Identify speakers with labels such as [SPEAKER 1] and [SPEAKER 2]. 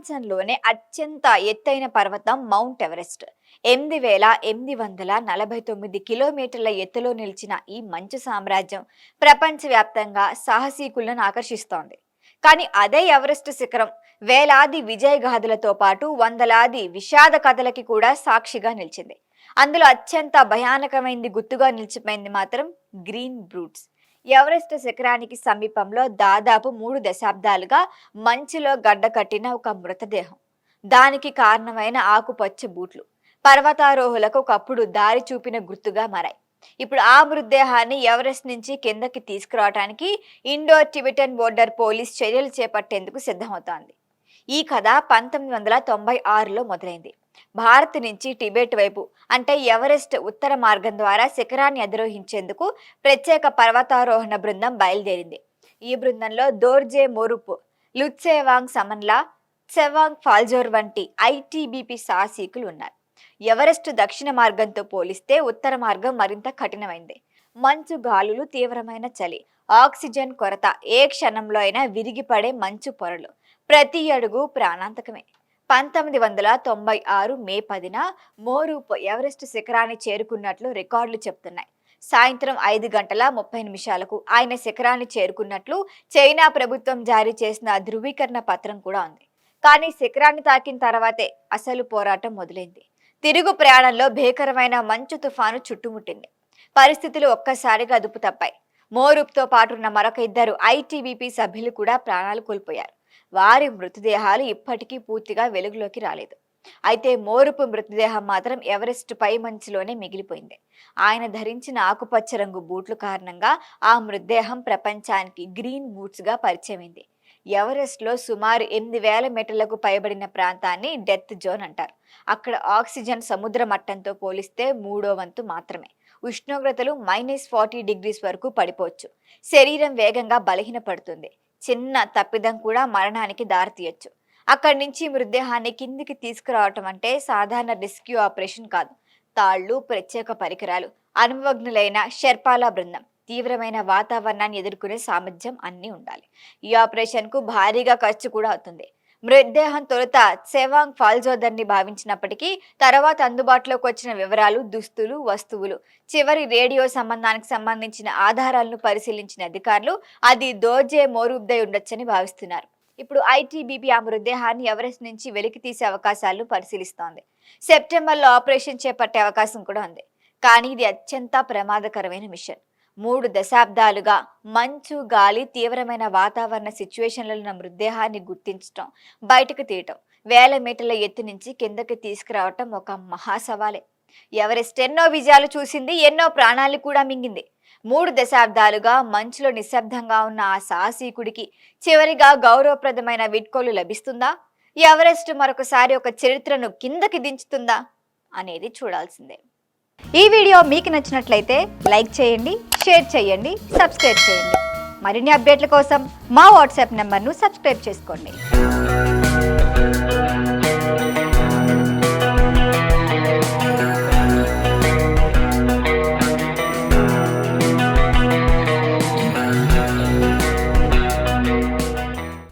[SPEAKER 1] ప్రపంచంలోనే అత్యంత ఎత్తైన పర్వతం మౌంట్ ఎవరెస్ట్ 8849 కిలోమీటర్ల ఎత్తులో నిలిచిన ఈ మంచు సామ్రాజ్యం ప్రపంచవ్యాప్తంగా సాహసీకులను ఆకర్షిస్తోంది. కానీ అదే ఎవరెస్ట్ శిఖరం వేలాది విజయగాథలతో పాటు వందలాది విషాద కథలకి కూడా సాక్షిగా నిలిచింది. అందులో అత్యంత భయానకమైంది గుర్తుగా నిలిచిపోయింది మాత్రం గ్రీన్ బ్రూట్స్. ఎవరెస్ట్ శిఖరానికి సమీపంలో దాదాపు 3 దశాబ్దాలుగా మంచులో గడ్డకట్టిన ఒక మృతదేహం. దానికి కారణమైన ఆకుపచ్చ బూట్లు పర్వతారోహులకు ఒకప్పుడు దారి చూపిన గుర్తుగా మారాయి. ఇప్పుడు ఆ మృతదేహాన్ని ఎవరెస్ట్ నుంచి కిందకి తీసుకురావడానికి ఇండో టిబెటన్ బోర్డర్ పోలీస్ చర్యలు చేపట్టేందుకు సిద్ధమవుతోంది. ఈ కథ 1996లో మొదలైంది. భారత్ నుంచి టిబెట్ వైపు అంటే ఎవరెస్ట్ ఉత్తర మార్గం ద్వారా శిఖరాన్ని అధిరోహించేందుకు ప్రత్యేక పర్వతారోహణ బృందం బయలుదేరింది. ఈ బృందంలో దోర్జే మోరుపు, లుత్సేవాంగ్ సమన్లా, సెవాంగ్ ఫాల్జోర్ వంటి ఐటీబీపీ సాహసీకులు ఉన్నారు. ఎవరెస్ట్ దక్షిణ మార్గంతో పోలిస్తే ఉత్తర మార్గం మరింత కఠినమైంది. మంచు గాలులు, తీవ్రమైన చలి, ఆక్సిజన్ కొరత, ఏ క్షణంలో అయినా విరిగిపడే మంచు పొరలు, ప్రతి అడుగు ప్రాణాంతకమే. 1996 మే 10న మోరూప్ ఎవరెస్ట్ శిఖరాన్ని చేరుకున్నట్లు రికార్డులు చెప్తున్నాయి. సాయంత్రం 5:30 ఆయన శిఖరాన్ని చేరుకున్నట్లు చైనా ప్రభుత్వం జారీ చేసిన ధృవీకరణ పత్రం కూడా ఉంది. కానీ శిఖరాన్ని తాకిన తర్వాతే అసలు పోరాటం మొదలైంది. తిరుగు ప్రయాణంలో భీకరమైన మంచు తుఫాను చుట్టుముట్టింది. పరిస్థితులు ఒక్కసారిగా అదుపు తప్పాయి. మోరూప్తో పాటున్న మరొక 2 ఐటీబీపీ సభ్యులు కూడా ప్రాణాలు కోల్పోయారు. వారి మృతదేహాలు ఇప్పటికీ పూర్తిగా వెలుగులోకి రాలేదు. అయితే మోరుపు మృతదేహం మాత్రం ఎవరెస్ట్ పై మంచులోనే మిగిలిపోయింది. ఆయన ధరించిన ఆకుపచ్చ రంగు బూట్లు కారణంగా ఆ మృతదేహం ప్రపంచానికి గ్రీన్ బూట్స్ గా పరిచయమైంది. ఎవరెస్ట్ లో సుమారు 8000 మీటర్లకు పైబడిన ప్రాంతాన్ని డెత్ జోన్ అంటారు. అక్కడ ఆక్సిజన్ సముద్ర మట్టంతో పోలిస్తే 3వ వంతు మాత్రమే. ఉష్ణోగ్రతలు -40 డిగ్రీస్ వరకు పడిపోవచ్చు. శరీరం వేగంగా బలహీనపడుతుంది. చిన్న తప్పిదం కూడా మరణానికి దారితీయొచ్చు. అక్కడి నుంచి మృతదేహాన్ని కిందికి తీసుకురావటం అంటే సాధారణ రెస్క్యూ ఆపరేషన్ కాదు. తాళ్లు, ప్రత్యేక పరికరాలు, అనుభవజ్ఞులైన షెర్పాల బృందం, తీవ్రమైన వాతావరణాన్ని ఎదుర్కొనే సామర్థ్యం అన్నీ ఉండాలి. ఈ ఆపరేషన్ కు భారీగా ఖర్చు కూడా అవుతుంది. మృతదేహం తొలుత సెవాంగ్ ఫాల్జోర్ని భావించినప్పటికీ తర్వాత అందుబాటులోకి వచ్చిన వివరాలు, దుస్తులు, వస్తువులు, చివరి రేడియో సంబంధానికి సంబంధించిన ఆధారాలను పరిశీలించిన అధికారులు అది దోర్జే మోరూప్దై ఉండొచ్చని భావిస్తున్నారు. ఇప్పుడు ఐటీబీపీ ఆ మృతదేహాన్ని ఎవరెస్ట్ నుంచి వెలికి తీసే అవకాశాలను పరిశీలిస్తోంది. సెప్టెంబర్లో ఆపరేషన్ చేపట్టే అవకాశం కూడా ఉంది. కానీ ఇది అత్యంత ప్రమాదకరమైన మిషన్. 3 దశాబ్దాలుగా మంచు, గాలి, తీవ్రమైన వాతావరణ సిచ్యువేషన్లలో ఉన్న మృతదేహాన్ని గుర్తించడం, బయటకు తీయటం, 1000 మీటర్ల ఎత్తు నుంచి కిందకి తీసుకురావటం ఒక మహాసవాలే. ఎవరెస్ట్ ఎన్నో విజయాలు చూసింది, ఎన్నో ప్రాణాలు కూడా మింగింది. 3 దశాబ్దాలుగా మంచులో నిశ్శబ్దంగా ఉన్న ఆ సాహసీకుడికి చివరిగా గౌరవప్రదమైన వీడ్కోలు లభిస్తుందా? ఎవరెస్ట్ మరొకసారి ఒక చరిత్రను కిందకి దించుతుందా అనేది చూడాల్సిందే. ఈ వీడియో మీకు నచ్చినట్లయితే లైక్ చేయండి, షేర్ చేయండి, సబ్స్క్రైబ్ చేయండి. మరిన్ని అప్డేట్ల కోసం మా వాట్సాప్ నెంబర్ను సబ్స్క్రైబ్ చేసుకోండి.